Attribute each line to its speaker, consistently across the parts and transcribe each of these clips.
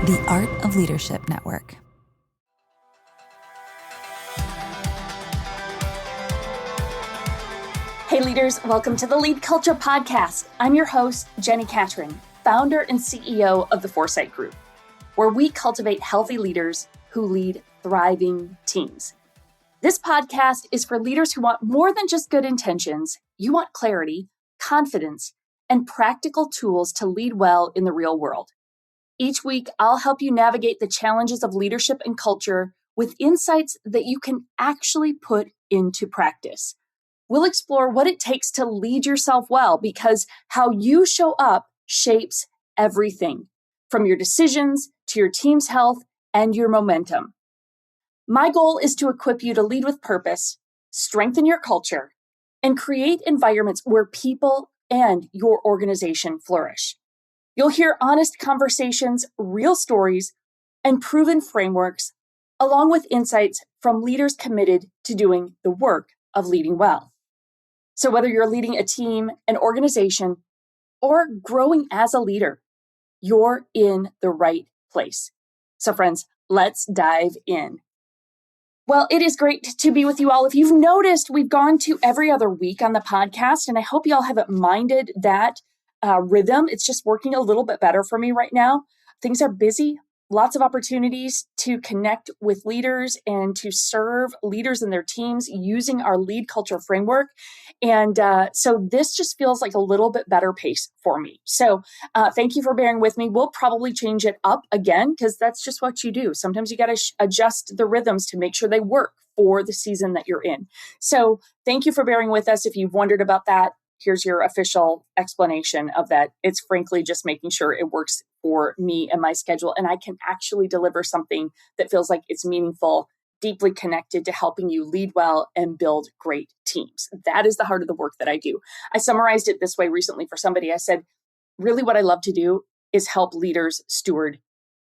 Speaker 1: The Art of Leadership Network.
Speaker 2: Hey leaders, welcome to the Lead Culture Podcast. I'm your host, Jenni Catron, founder and CEO of the Foresight Group, where we cultivate healthy leaders who lead thriving teams. This podcast is for leaders who want more than just good intentions. You want clarity, confidence, and practical tools to lead well in the real world. Each week, I'll help you navigate the challenges of leadership and culture with insights that you can actually put into practice. We'll explore what it takes to lead yourself well, because how you show up shapes everything, from your decisions to your team's health and your momentum. My goal is to equip you to lead with purpose, strengthen your culture, and create environments where people and your organization flourish. You'll hear honest conversations, real stories, and proven frameworks, along with insights from leaders committed to doing the work of leading well. So whether you're leading a team, an organization, or growing as a leader, you're in the right place. So friends, let's dive in. Well, it is great to be with you all. If you've noticed, we've gone to every other week on the podcast, and I hope you all haven't minded that rhythm. It's just working a little bit better for me right now. Things are busy, lots of opportunities to connect with leaders and to serve leaders and their teams using our lead culture framework. And so this just feels like a little bit better pace for me. So thank you for bearing with me. We'll probably change it up again, because that's just what you do. Sometimes you got to adjust the rhythms to make sure they work for the season that you're in. So thank you for bearing with us. If you've wondered about that, here's your official explanation of that. It's frankly just making sure it works for me and my schedule, and I can actually deliver something that feels like it's meaningful, deeply connected to helping you lead well and build great teams. That is the heart of the work that I do. I summarized it this way recently for somebody. I said, really what I love to do is help leaders steward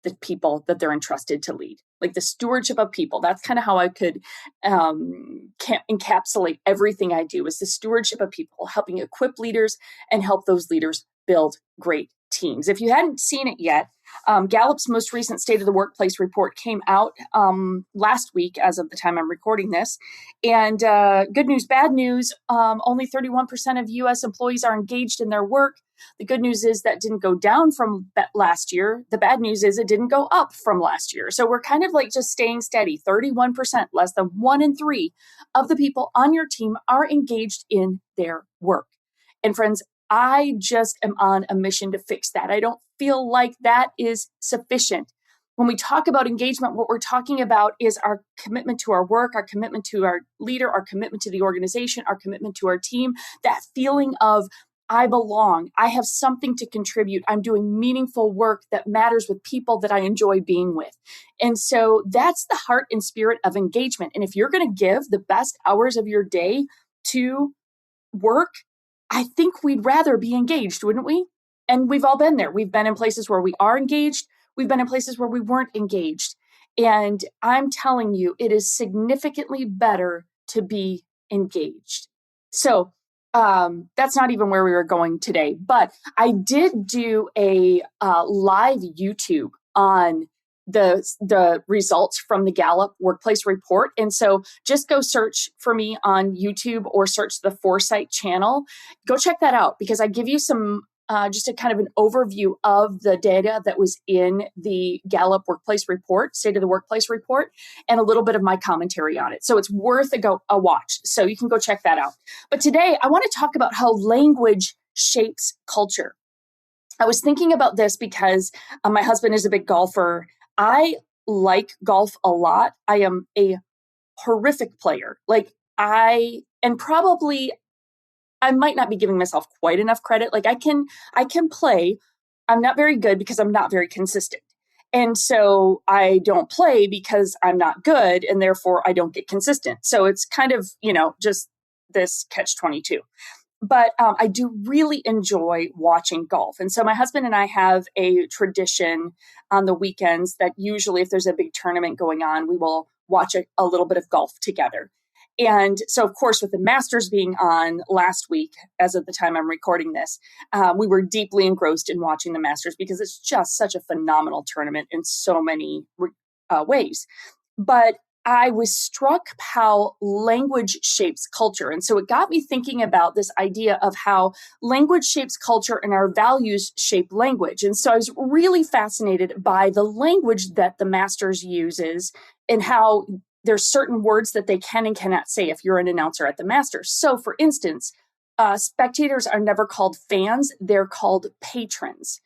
Speaker 2: the people that they're entrusted to lead. Like the stewardship of people. That's kind of how I could encapsulate everything I do, is the stewardship of people, helping equip leaders and help those leaders build great teams. If you hadn't seen it yet, Gallup's most recent State of the Workplace report came out last week as of the time I'm recording this. And good news, bad news, only 31% of U.S. employees are engaged in their work. The good news is that didn't go down from last year. The bad news is it didn't go up from last year. So we're kind of like just staying steady. 31%, less than 1 in 3 of the people on your team are engaged in their work. And friends, I just am on a mission to fix that. I don't feel like that is sufficient. When we talk about engagement, what we're talking about is our commitment to our work, our commitment to our leader, our commitment to the organization, our commitment to our team, that feeling of I belong, I have something to contribute, I'm doing meaningful work that matters with people that I enjoy being with. And so that's the heart and spirit of engagement. And if you're going to give the best hours of your day to work, I think we'd rather be engaged, wouldn't we? And we've all been there. We've been in places where we are engaged. We've been in places where we weren't engaged. And I'm telling you, it is significantly better to be engaged. So that's not even where we were going today. But I did do a live YouTube on the results from the Gallup Workplace Report. And so just go search for me on YouTube or search the Foresight channel. Go check that out, because I give you some just a kind of an overview of the data that was in the Gallup Workplace Report, State of the Workplace Report, and a little bit of my commentary on it. So it's worth a watch. So you can go check that out. But today I want to talk about how language shapes culture. I was thinking about this because my husband is a big golfer. I like golf a lot. I am a horrific player. I might not be giving myself quite enough credit. Like I can play. I'm not very good because I'm not very consistent. And so I don't play because I'm not good, and therefore I don't get consistent. So it's kind of, just this catch-22. But I do really enjoy watching golf. And so my husband and I have a tradition on the weekends that usually if there's a big tournament going on, we will watch a little bit of golf together. And so, of course, with the Masters being on last week, as of the time I'm recording this, we were deeply engrossed in watching the Masters because it's just such a phenomenal tournament in so many ways. But I was struck how language shapes culture. And so it got me thinking about this idea of how language shapes culture and our values shape language. And so I was really fascinated by the language that the Masters uses and how there's certain words that they can and cannot say if you're an announcer at the Masters. So for instance, spectators are never called fans, they're called patrons.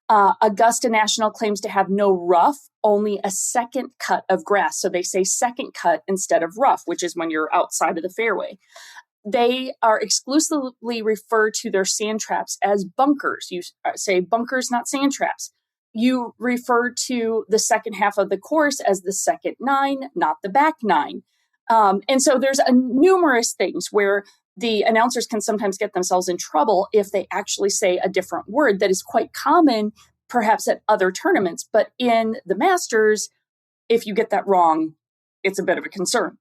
Speaker 2: Augusta National claims to have no rough, only a second cut of grass. So they say second cut instead of rough, which is when you're outside of the fairway. They are exclusively referred to their sand traps as bunkers. You say bunkers, not sand traps. You refer to the second half of the course as the second nine, not the back nine. And so there's numerous things where the announcers can sometimes get themselves in trouble if they actually say a different word that is quite common, perhaps at other tournaments. But in the Masters, if you get that wrong, it's a bit of a concern.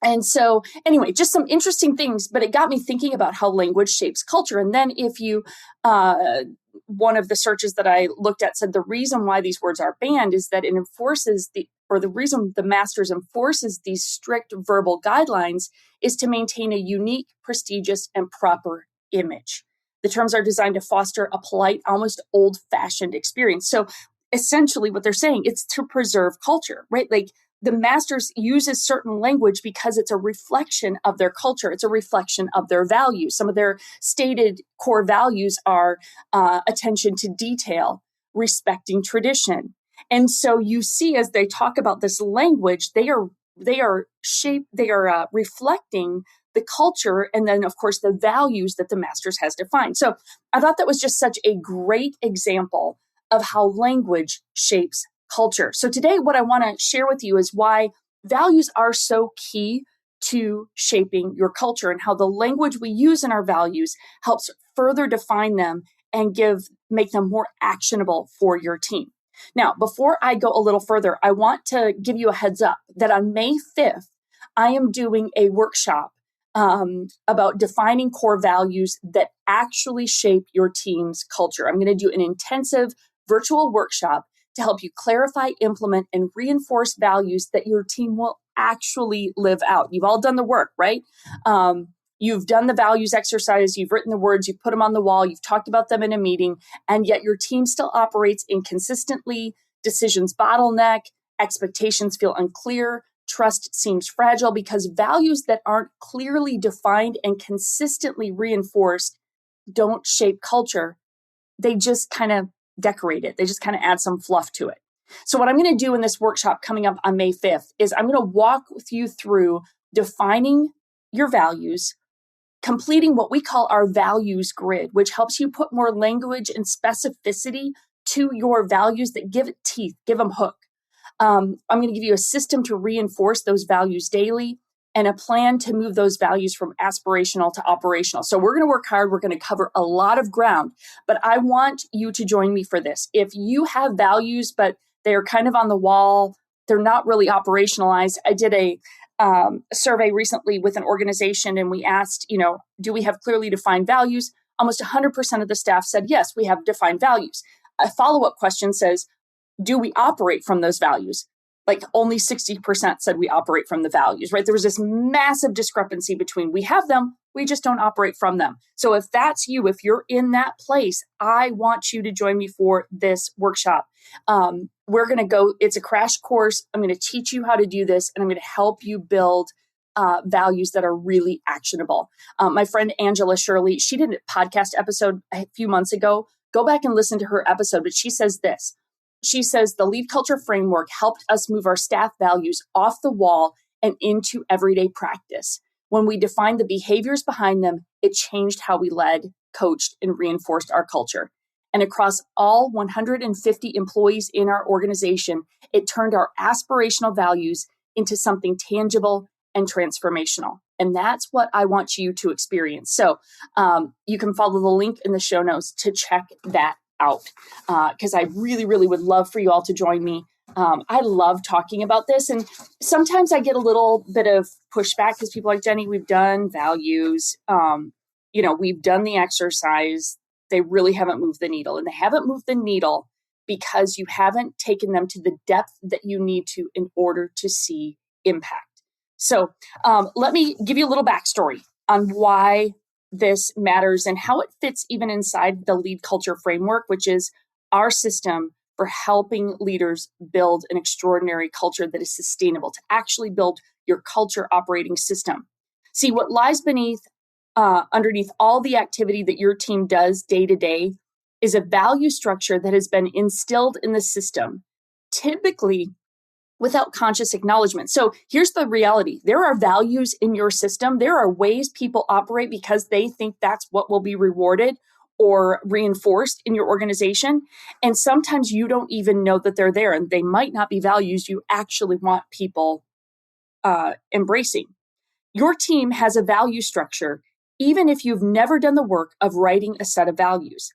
Speaker 2: And so anyway, just some interesting things, but it got me thinking about how language shapes culture. And then if you, one of the searches that I looked at said the reason why these words are banned is that it enforces the reason the Masters enforces these strict verbal guidelines is to maintain a unique, prestigious, and proper image. The terms are designed to foster a polite, almost old-fashioned experience. So essentially what they're saying, it's to preserve culture, right? Like the Masters uses certain language because it's a reflection of their culture. It's a reflection of their values. Some of their stated core values are attention to detail, respecting tradition. And so you see, as they talk about this language, they are reflecting the culture, and then of course the values that the Masters has defined. So I thought that was just such a great example of how language shapes culture. So today, what I want to share with you is why values are so key to shaping your culture and how the language we use in our values helps further define them and make them more actionable for your team. Now, before I go a little further, I want to give you a heads up that on May 5th, I am doing a workshop about defining core values that actually shape your team's culture. I'm going to do an intensive virtual workshop to help you clarify, implement, and reinforce values that your team will actually live out. You've all done the work, right? You've done the values exercise, you've written the words, you've put them on the wall, you've talked about them in a meeting, and yet your team still operates inconsistently, decisions bottleneck, expectations feel unclear, trust seems fragile because values that aren't clearly defined and consistently reinforced don't shape culture. They just kind of decorate it. They just kind of add some fluff to it. So what I'm going to do in this workshop coming up on May 5th is I'm going to walk with you through defining your values, completing what we call our values grid, which helps you put more language and specificity to your values that give it teeth, give them hook. I'm going to give you a system to reinforce those values daily and a plan to move those values from aspirational to operational. So we're going to work hard. We're going to cover a lot of ground, but I want you to join me for this. If you have values, but they're kind of on the wall, they're not really operationalized. I did a survey recently with an organization and we asked, do we have clearly defined values? Almost 100% of the staff said, yes, we have defined values. A follow-up question says, do we operate from those values? Like only 60% said we operate from the values, right? There was this massive discrepancy between we have them, we just don't operate from them. So if that's you, if you're in that place, I want you to join me for this workshop. We're going to go, it's a crash course. I'm going to teach you how to do this and I'm going to help you build values that are really actionable. My friend Angela Shirley, she did a podcast episode a few months ago. Go back and listen to her episode, but she says this. She says the Lead Culture Framework helped us move our staff values off the wall and into everyday practice. When we defined the behaviors behind them, it changed how we led, coached, and reinforced our culture. And across all 150 employees in our organization, it turned our aspirational values into something tangible and transformational. And that's what I want you to experience. So you can follow the link in the show notes to check that out because I really, really would love for you all to join me. I love talking about this. And sometimes I get a little bit of pushback because people are like, Jenni, we've done values. We've done the exercise. They really haven't moved the needle. And they haven't moved the needle because you haven't taken them to the depth that you need to in order to see impact. So let me give you a little backstory on why this matters and how it fits even inside the lead culture framework, which is our system for helping leaders build an extraordinary culture that is sustainable, to actually build your culture operating system. See, what lies underneath all the activity that your team does day to day is a value structure that has been instilled in the system, typically without conscious acknowledgement. So here's the reality. There are values in your system. There are ways people operate because they think that's what will be rewarded or reinforced in your organization. And sometimes you don't even know that they're there, and they might not be values you actually want people embracing. Your team has a value structure, even if you've never done the work of writing a set of values.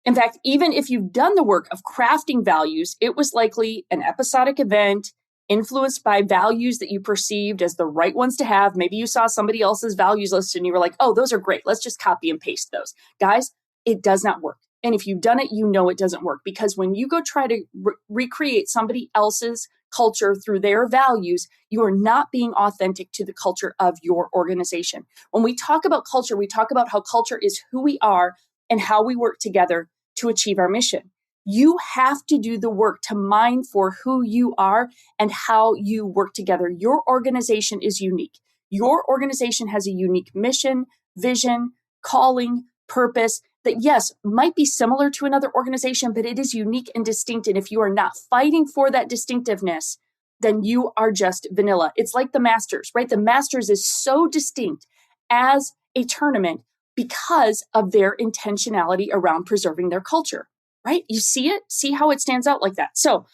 Speaker 2: In fact, even if you've done the work of crafting values, it was likely an episodic event influenced by values that you perceived as the right ones to have. Maybe you saw somebody else's values list and you were like, oh, those are great. Let's just copy and paste those. Guys, it does not work. And if you've done it, you know it doesn't work, because when you go try to recreate somebody else's culture through their values, you are not being authentic to the culture of your organization. When we talk about culture, we talk about how culture is who we are and how we work together to achieve our mission. You have to do the work to mine for who you are and how you work together. Your organization is unique. Your organization has a unique mission, vision, calling, purpose that, yes, might be similar to another organization, but it is unique and distinct. And if you are not fighting for that distinctiveness, then you are just vanilla. It's like the Masters, right? The Masters is so distinct as a tournament because of their intentionality around preserving their culture, right? You see it? See how it stands out like that? So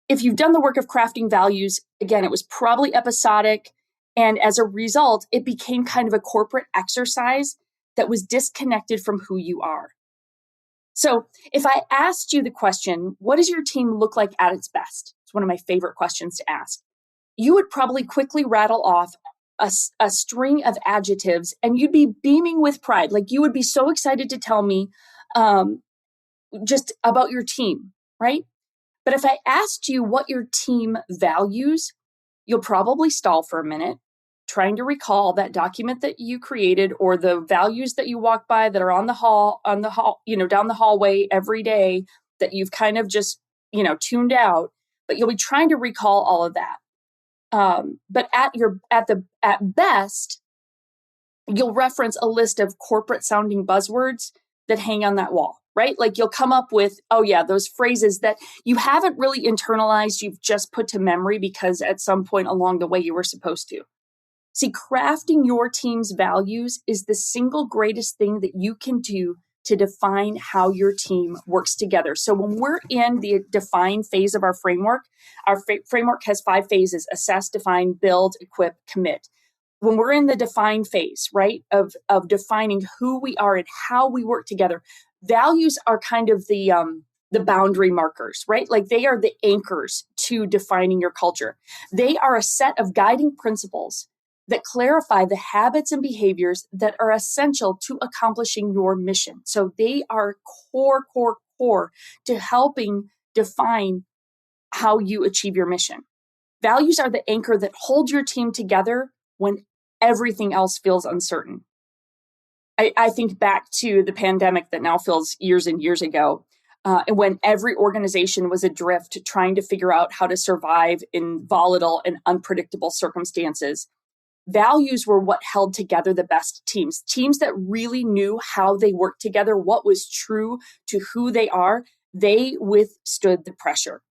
Speaker 2: if you've done the work of crafting values, again, it was probably episodic. And as a result, it became kind of a corporate exercise that was disconnected from who you are. So if I asked you the question, what does your team look like at its best? It's one of my favorite questions to ask. You would probably quickly rattle off a string of adjectives, and you'd be beaming with pride. Like, you would be so excited to tell me just about your team, right? But if I asked you what your team values, you'll probably stall for a minute, trying to recall that document that you created or the values that you walk by that are on the hall, down the hallway every day that you've kind of just, tuned out, but you'll be trying to recall all of that. But at best, you'll reference a list of corporate sounding buzzwords that hang on that wall, right? Like, you'll come up with, oh yeah, those phrases that you haven't really internalized, you've just put to memory because at some point along the way you were supposed to. See, crafting your team's values is the single greatest thing that you can do to define how your team works together. So when we're in the define phase of our framework has 5 phases: assess, define, build, equip, commit. When we're in the define phase, right, of defining who we are and how we work together, values are kind of the boundary markers, right? Like, they are the anchors to defining your culture. They are a set of guiding principles that clarify the habits and behaviors that are essential to accomplishing your mission. So they are core to helping define how you achieve your mission. Values are the anchor that holds your team together when everything else feels uncertain. I think back to the pandemic that now feels years and years ago, when every organization was adrift trying to figure out how to survive in volatile and unpredictable circumstances. Values were what held together the best teams that really knew how they worked together, what was true to who they are. They withstood the pressure.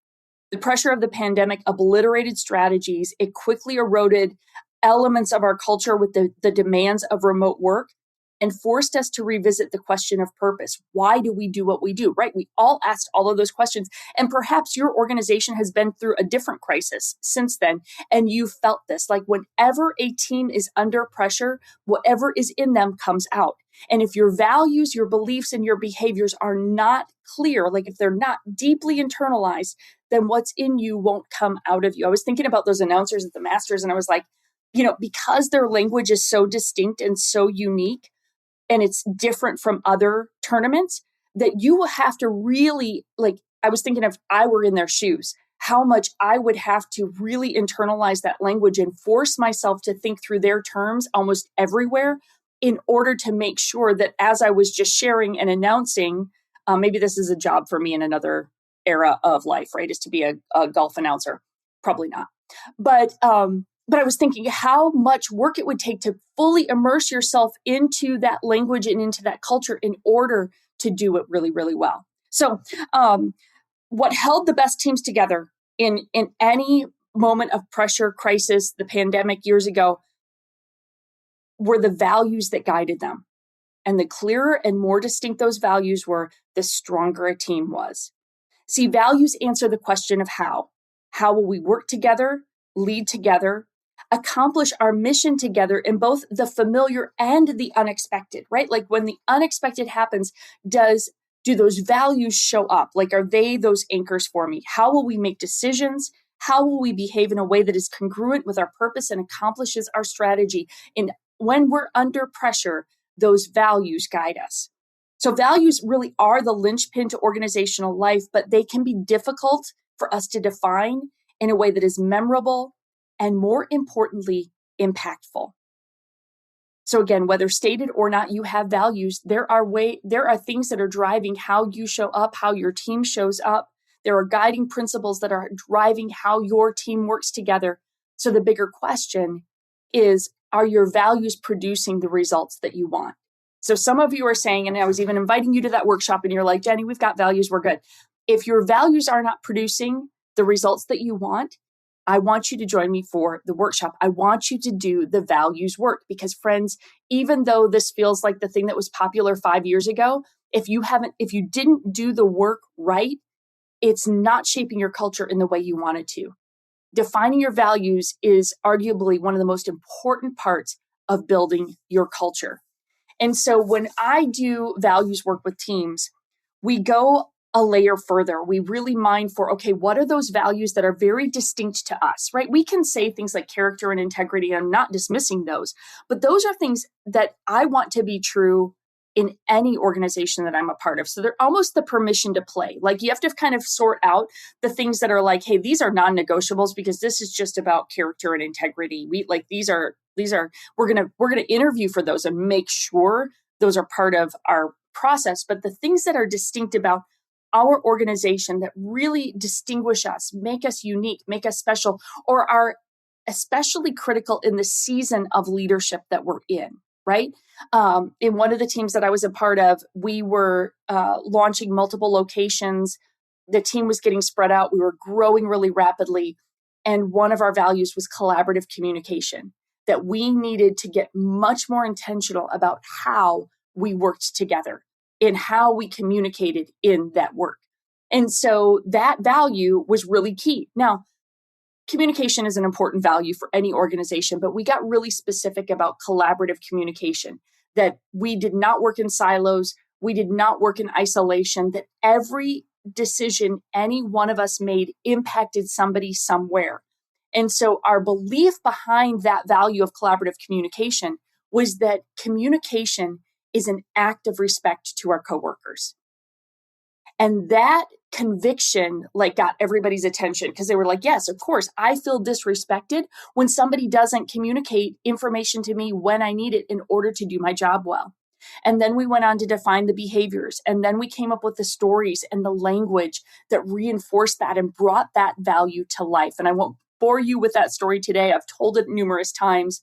Speaker 2: The pressure of the pandemic obliterated strategies. It quickly eroded elements of our culture with the demands of remote work and forced us to revisit the question of purpose. Why do we do what we do, right? We all asked all of those questions. And perhaps your organization has been through a different crisis since then, and you felt this. Like, whenever a team is under pressure, whatever is in them comes out. And if your values, your beliefs, and your behaviors are not clear, like if they're not deeply internalized, then what's in you won't come out of you. I was thinking about those announcers at the Masters, and I was like, because their language is so distinct and so unique, and it's different from other tournaments, that you will have to really, I was thinking if I were in their shoes, how much I would have to really internalize that language and force myself to think through their terms almost everywhere in order to make sure that as I was just sharing and announcing, maybe this is a job for me in another era of life, right? Is to be a golf announcer. Probably not. But I was thinking how much work it would take to fully immerse yourself into that language and into that culture in order to do it really, really well. So what held the best teams together in any moment of pressure, crisis, the pandemic years ago, were the values that guided them. And the clearer and more distinct those values were, the stronger a team was. See, values answer the question of how. How will we work together, lead together, accomplish our mission together in both the familiar and the unexpected, right? Like when the unexpected happens, do those values show up? Like, are they those anchors for me? How will we make decisions? How will we behave in a way that is congruent with our purpose and accomplishes our strategy? And when we're under pressure, those values guide us. So values really are the linchpin to organizational life, but they can be difficult for us to define in a way that is memorable and, more importantly, impactful. So again, whether stated or not, you have values. There are things that are driving how you show up, how your team shows up. There are guiding principles that are driving how your team works together. So the bigger question is, are your values producing the results that you want? So some of you are saying, and I was even inviting you to that workshop, and you're like, Jenni, we've got values, we're good. If your values are not producing the results that you want, I want you to join me for the workshop. I want you to do the values work, because friends, even though this feels like the thing that was popular 5 years ago, if you didn't do the work right, it's not shaping your culture in the way you want it to. Defining your values is arguably one of the most important parts of building your culture. And so when I do values work with teams, we go a layer further. We really mine for, okay, what are those values that are very distinct to us, right? We can say things like character and integrity. I'm not dismissing those, but those are things that I want to be true in any organization that I'm a part of. So they're almost the permission to play. Like you have to kind of sort out the things that are like, hey, these are non-negotiables because this is just about character and integrity. We're going to interview for those and make sure those are part of our process. But the things that are distinct about our organization that really distinguish us, make us unique, make us special, or are especially critical in the season of leadership that we're in, right? In one of the teams that I was a part of, we were launching multiple locations. The team was getting spread out. We were growing really rapidly. And one of our values was collaborative communication, that we needed to get much more intentional about how we worked together and how we communicated in that work. And so that value was really key. Now, communication is an important value for any organization, but we got really specific about collaborative communication, that we did not work in silos. We did not work in isolation, that every decision any one of us made impacted somebody somewhere. And so our belief behind that value of collaborative communication was that communication is an act of respect to our coworkers. And that conviction got everybody's attention, because they were like, yes, of course, I feel disrespected when somebody doesn't communicate information to me when I need it in order to do my job well. And then we went on to define the behaviors. And then we came up with the stories and the language that reinforced that and brought that value to life. And I won't bore you with that story today. I've told it numerous times.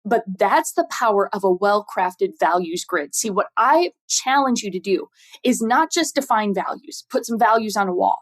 Speaker 2: But that's the power of a well-crafted values grid. See, what I challenge you to do is not just define values, put some values on a wall.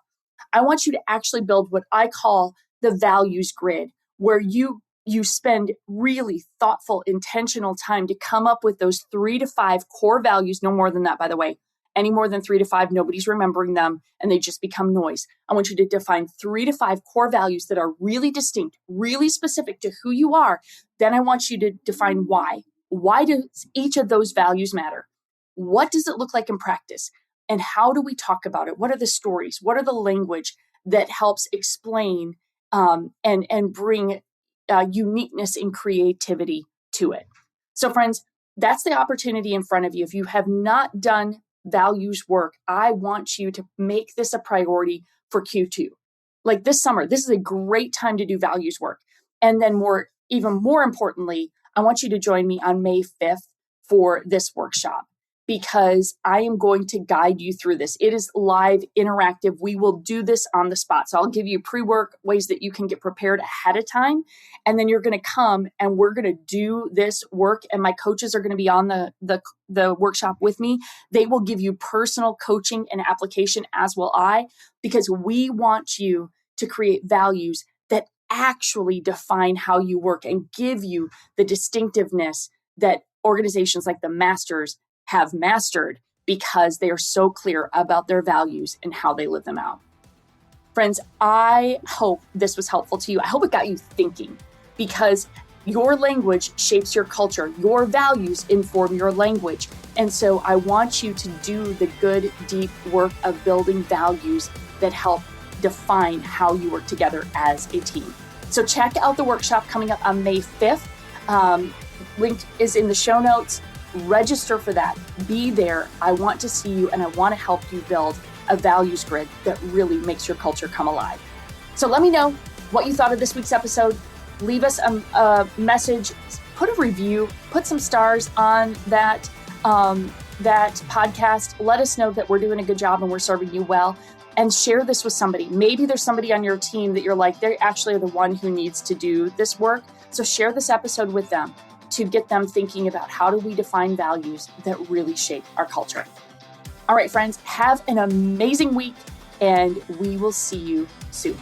Speaker 2: I want you to actually build what I call the values grid, where you spend really thoughtful, intentional time to come up with those 3 to 5 core values, no more than that, by the way. Any more than 3 to 5, nobody's remembering them, and they just become noise. I want you to define 3 to 5 core values that are really distinct, really specific to who you are. Then I want you to define why. Why does each of those values matter? What does it look like in practice? And how do we talk about it? What are the stories? What are the language that helps explain and bring uniqueness and creativity to it? So friends, that's the opportunity in front of you. If you have not done values work, I want you to make this a priority for Q2. Like this summer, this is a great time to do values work. And then even more importantly, I want you to join me on May 5th for this workshop, because I am going to guide you through this. It is live, interactive. We will do this on the spot. So I'll give you pre-work ways that you can get prepared ahead of time. And then you're going to come and we're going to do this work. And my coaches are going to be on the workshop with me. They will give you personal coaching and application, as will I, because we want you to create values that actually define how you work and give you the distinctiveness that organizations like the Masters have mastered, because they are so clear about their values and how they live them out. Friends, I hope this was helpful to you. I hope it got you thinking, because your language shapes your culture. Your values inform your language. And so I want you to do the good, deep work of building values that help define how you work together as a team. So check out the workshop coming up on May 5th. Link is in the show notes. Register for that. Be there. I want to see you, and I want to help you build a values grid that really makes your culture come alive. So let me know what you thought of this week's episode. Leave us a message, put a review, put some stars on that podcast. Let us know that we're doing a good job and we're serving you well, and share this with somebody. Maybe there's somebody on your team that you're like, they actually are the one who needs to do this work. So share this episode with them to get them thinking about how do we define values that really shape our culture. All right, friends, have an amazing week, and we will see you soon.